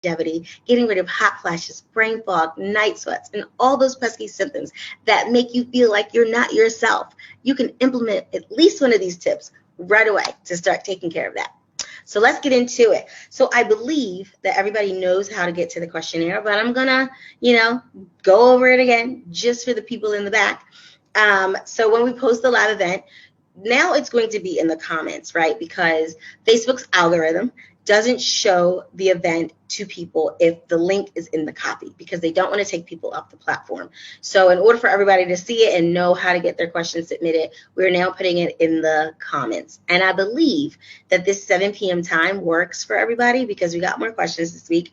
longevity, getting rid of hot flashes, brain fog, night sweats, and all those pesky symptoms that make you feel like you're not yourself. You can implement at least one of these tips right away to start taking care of that. So let's get into it. So I believe that everybody knows how to get to the questionnaire, but I'm gonna, go over it again just for the people in the back. So when we post the live event, now it's going to be in the comments, right? Because Facebook's algorithm doesn't show the event to people if the link is in the copy, because they don't want to take people off the platform. So in order for everybody to see it and know how to get their questions submitted, we're now putting it in the comments. And I believe that this 7 p.m. time works for everybody because we got more questions this week.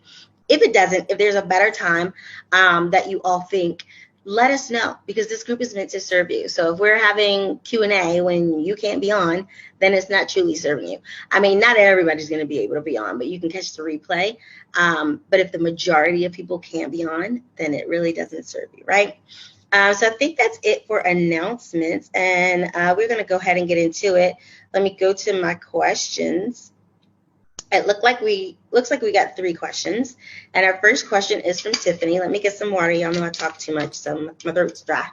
If it doesn't, if there's a better time that you all think, let us know, because this group is meant to serve you. So if we're having Q&A when you can't be on, then it's not truly serving you. I mean, not everybody's going to be able to be on, but you can catch the replay. But if the majority of people can't be on, then it really doesn't serve you, right? So I think that's it for announcements, and we're going to go ahead and get into it. Let me go to my questions. It looks like we got 3 questions, and our first question is from Tiffany. Let me get some water. Y'all know I talk too much, so my throat's dry.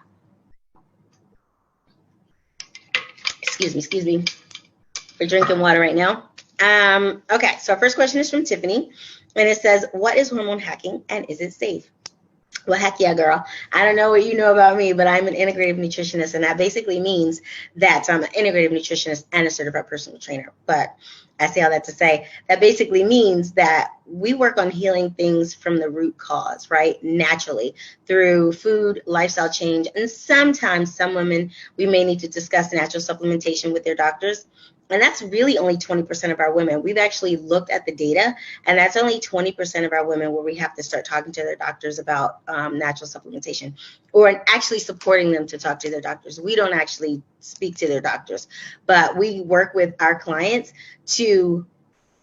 Excuse me. We're drinking water right now. Okay, so our first question is from Tiffany, and it says, "What is hormone hacking, and is it safe?" Well, heck yeah, girl. I don't know what you know about me, but I'm an integrative nutritionist, and that basically means that I'm an integrative nutritionist and a certified personal trainer. But I say all that to say that basically means that we work on healing things from the root cause, right? Naturally, through food, lifestyle change, and sometimes some women, we may need to discuss natural supplementation with their doctors. And that's really only 20% of our women. We've actually looked at the data, and that's only 20% of our women where we have to start talking to their doctors about natural supplementation, or actually supporting them to talk to their doctors. We don't actually speak to their doctors, but we work with our clients to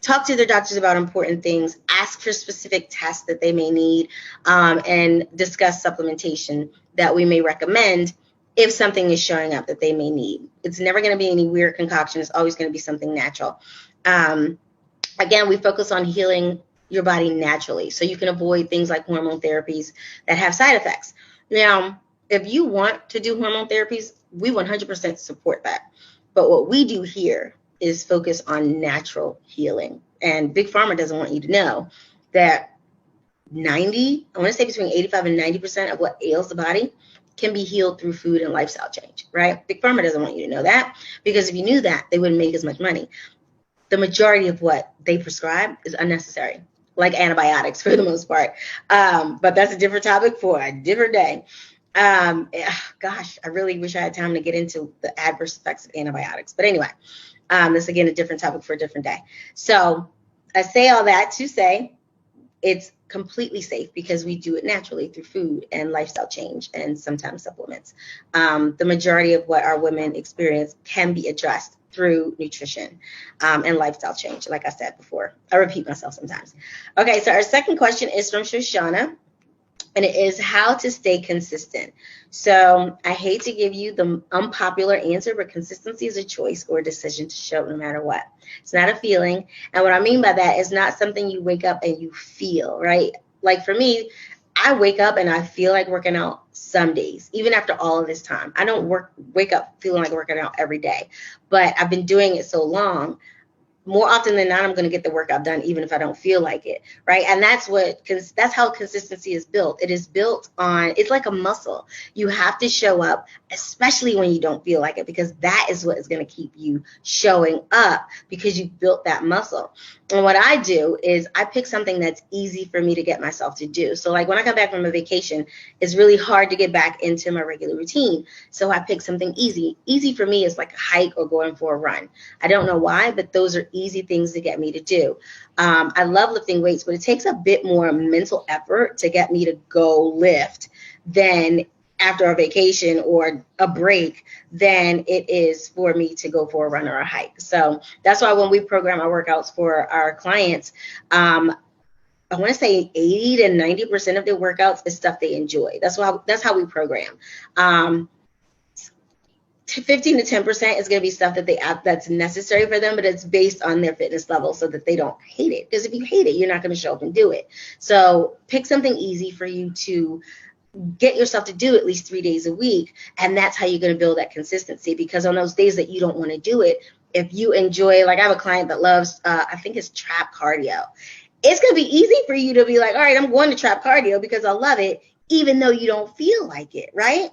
talk to their doctors about important things, ask for specific tests that they may need, and discuss supplementation that we may recommend if something is showing up that they may need. It's never going to be any weird concoction. It's always going to be something natural. Again, we focus on healing your body naturally, so you can avoid things like hormone therapies that have side effects. Now, if you want to do hormone therapies, we 100% support that. But what we do here is focus on natural healing. And Big Pharma doesn't want you to know that between 85 and 90% of what ails the body can be healed through food and lifestyle change, right? Big Pharma doesn't want you to know that, because if you knew that, they wouldn't make as much money. The majority of what they prescribe is unnecessary, like antibiotics for the most part. But that's a different topic for a different day. Gosh, I really wish I had time to get into the adverse effects of antibiotics. But anyway, this again, a different topic for a different day. So I say all that to say it's completely safe because we do it naturally through food and lifestyle change and sometimes supplements. The majority of what our women experience can be addressed through nutrition and lifestyle change, like I said before. I repeat myself sometimes. Okay, so our second question is from Shoshana, and it is how to stay consistent. So I hate to give you the unpopular answer, but consistency is a choice or a decision to show no matter what. It's not a feeling. And what I mean by that is not something you wake up and you feel, right? Like for me, I wake up and I feel like working out some days, even after all of this time. I don't wake up feeling like working out every day, but I've been doing it so long. More often than not, I'm going to get the workout done, even if I don't feel like it, right? And that's how consistency is built. It is built on, it's like a muscle. You have to show up, especially when you don't feel like it, because that is what is going to keep you showing up, because you built that muscle. And what I do is I pick something that's easy for me to get myself to do. So like when I come back from a vacation, it's really hard to get back into my regular routine. So I pick something easy. Easy for me is like a hike or going for a run. I don't know why, but those are easy things to get me to do. I love lifting weights, but it takes a bit more mental effort to get me to go lift than after a vacation or a break than it is for me to go for a run or a hike. So that's why when we program our workouts for our clients, I want to say 80 to 90% of their workouts is stuff they enjoy. That's how we program. 15 to 10% is going to be stuff that that's necessary for them, but it's based on their fitness level so that they don't hate it. Because if you hate it, you're not going to show up and do it. So pick something easy for you to get yourself to do at least 3 days a week. And that's how you're going to build that consistency. Because on those days that you don't want to do it, if you enjoy, like I have a client that loves, I think it's trap cardio. It's going to be easy for you to be like, all right, I'm going to trap cardio because I love it, even though you don't feel like it, right?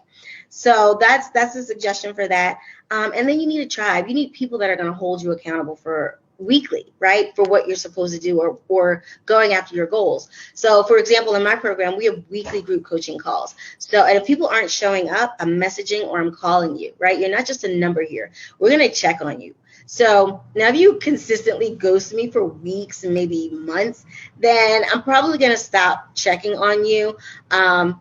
So that's a suggestion for that. And then you need a tribe. You need people that are going to hold you accountable for weekly, right, for what you're supposed to do or going after your goals. So, for example, in my program, we have weekly group coaching calls. So, and if people aren't showing up, I'm messaging or I'm calling you, right? You're not just a number here. We're going to check on you. So now if you consistently ghost me for weeks and maybe months, then I'm probably going to stop checking on you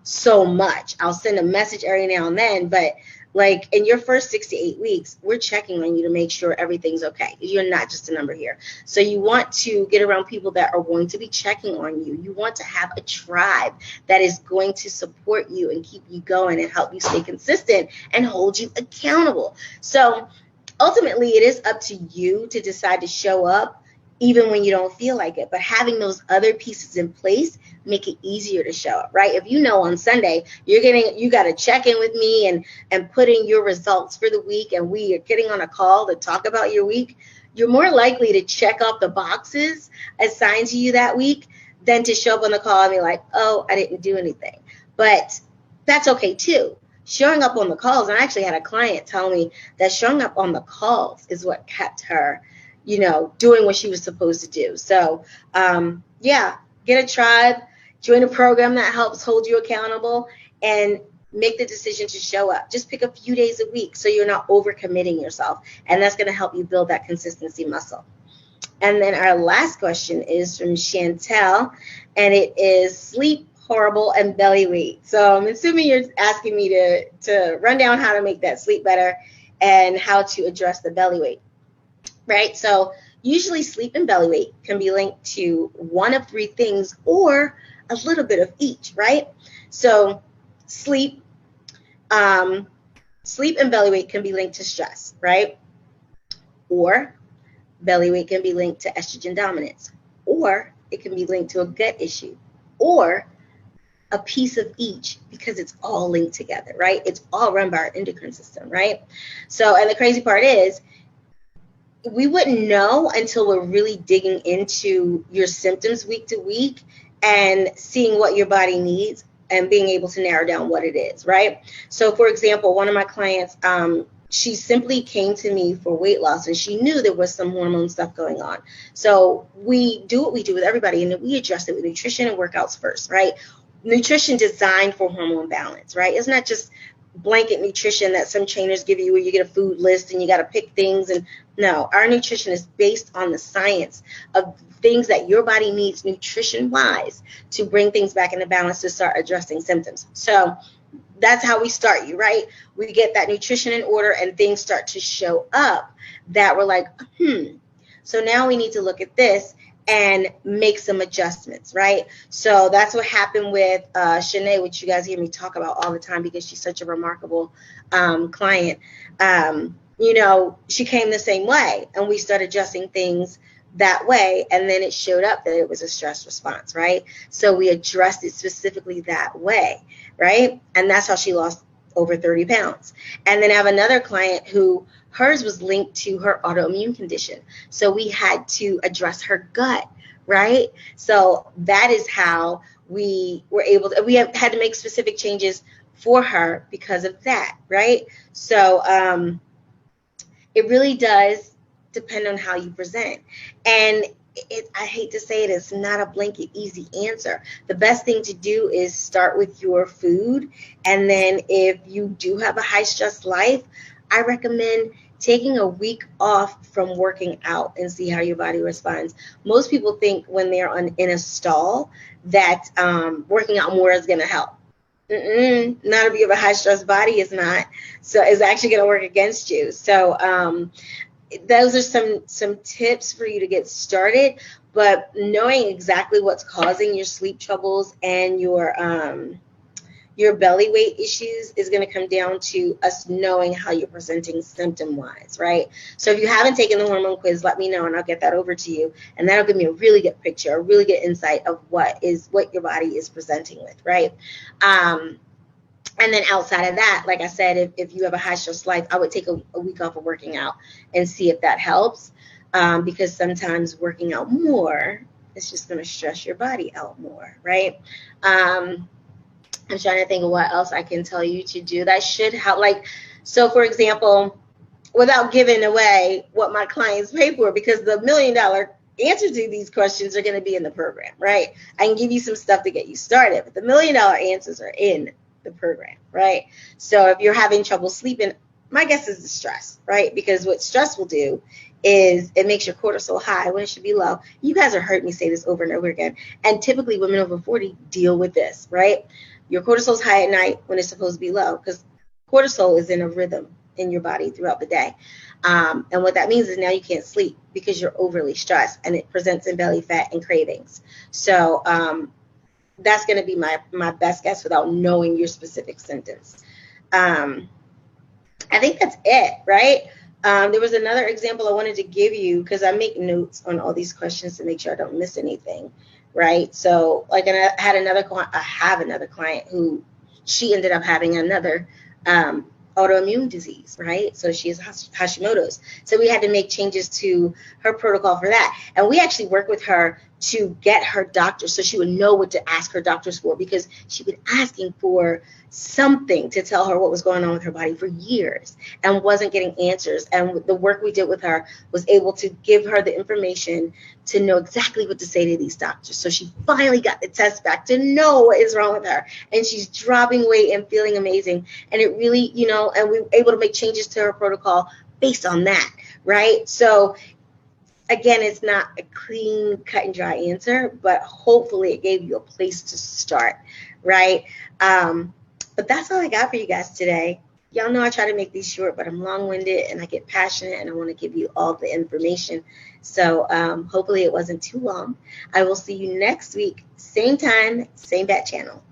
so much. I'll send a message every now and then, but like in your first 6 to 8 weeks, we're checking on you to make sure everything's okay. You're not just a number here. So you want to get around people that are going to be checking on you. You want to have a tribe that is going to support you and keep you going and help you stay consistent and hold you accountable. So ultimately, it is up to you to decide to show up even when you don't feel like it. But having those other pieces in place make it easier to show up, right? If you know on Sunday you got to check in with me and put in your results for the week, and we are getting on a call to talk about your week, you're more likely to check off the boxes assigned to you that week than to show up on the call and be like, oh, I didn't do anything. But that's okay too. Showing up on the calls, and I actually had a client tell me that showing up on the calls is what kept her, doing what she was supposed to do. So, yeah, get a tribe, join a program that helps hold you accountable, and make the decision to show up. Just pick a few days a week so you're not overcommitting yourself, and that's going to help you build that consistency muscle. And then our last question is from Chantel, and it is sleep horrible and belly weight. So I'm assuming you're asking me to run down how to make that sleep better and how to address the belly weight, right? So usually sleep and belly weight can be linked to one of three things or a little bit of each, right? So sleep and belly weight can be linked to stress, right? Or belly weight can be linked to estrogen dominance, or it can be linked to a gut issue, or a piece of each, because it's all linked together, right? It's all run by our endocrine system, right? So, and the crazy part is, we wouldn't know until we're really digging into your symptoms week to week and seeing what your body needs and being able to narrow down what it is, right? So, for example, one of my clients, she simply came to me for weight loss, and she knew there was some hormone stuff going on. So we do what we do with everybody, and we address it with nutrition and workouts first, right? Nutrition designed for hormone balance, right? It's not just blanket nutrition that some trainers give you where you get a food list and you got to pick things. And no, our nutrition is based on the science of things that your body needs nutrition wise to bring things back into balance to start addressing symptoms. So that's how we start you, right? We get that nutrition in order and things start to show up that we're like, so now we need to look at this and make some adjustments, right? So that's what happened with Shanae, which you guys hear me talk about all the time because she's such a remarkable client. She came the same way, and we started adjusting things that way, and then it showed up that it was a stress response, right? So we addressed it specifically that way, right? And that's how she lost over 30 pounds. And then I have another client who hers was linked to her autoimmune condition. So we had to address her gut, right? So that is how we were able to, we had to make specific changes for her because of that, right? So it really does depend on how you present. And I hate to say it, it's not a blanket easy answer. The best thing to do is start with your food. And then if you do have a high stress life, I recommend taking a week off from working out and see how your body responds. Most people think when they're in a stall that working out more is going to help. Not if you have a high stress body, it's not. So it's actually going to work against you. So those are some tips for you to get started, but knowing exactly what's causing your sleep troubles and your your belly weight issues is going to come down to us knowing how you're presenting symptom-wise, right? So if you haven't taken the hormone quiz, let me know and I'll get that over to you. And that'll give me a really good picture, a really good insight of what your body is presenting with, right? And then outside of that, like I said, if you have a high stress life, I would take a week off of working out and see if that helps. Because sometimes working out more is just going to stress your body out more, right? I'm trying to think of what else I can tell you to do that should help. Like, so for example, without giving away what my clients pay for, because the $1 million answer to these questions are going to be in the program, right? I can give you some stuff to get you started, but the $1 million answers are in the program, right? So if you're having trouble sleeping, my guess is the stress, right? Because what stress will do is it makes your cortisol high when it should be low. You guys have heard me say this over and over again. And typically women over 40 deal with this, right? Your cortisol's high at night when it's supposed to be low, because cortisol is in a rhythm in your body throughout the day. And what that means is now you can't sleep because you're overly stressed, and it presents in belly fat and cravings. So that's going to be my best guess without knowing your specific symptoms. I think that's it, right? There was another example I wanted to give you because I make notes on all these questions to make sure I don't miss anything, right? So like I have another client who she ended up having another autoimmune disease, right? So she has Hashimoto's. So we had to make changes to her protocol for that. And we actually worked with her to get her doctor so she would know what to ask her doctors for, because she'd been asking for something to tell her what was going on with her body for years and wasn't getting answers. And the work we did with her was able to give her the information to know exactly what to say to these doctors. So she finally got the test back to know what is wrong with her. And she's dropping weight and feeling amazing. And it really, and we were able to make changes to her protocol based on that, right? So again, it's not a clean, cut and dry answer, but hopefully it gave you a place to start, right? But that's all I got for you guys today. Y'all know I try to make these short, but I'm long-winded and I get passionate and I want to give you all the information. So hopefully it wasn't too long. I will see you next week, same time, same bat channel.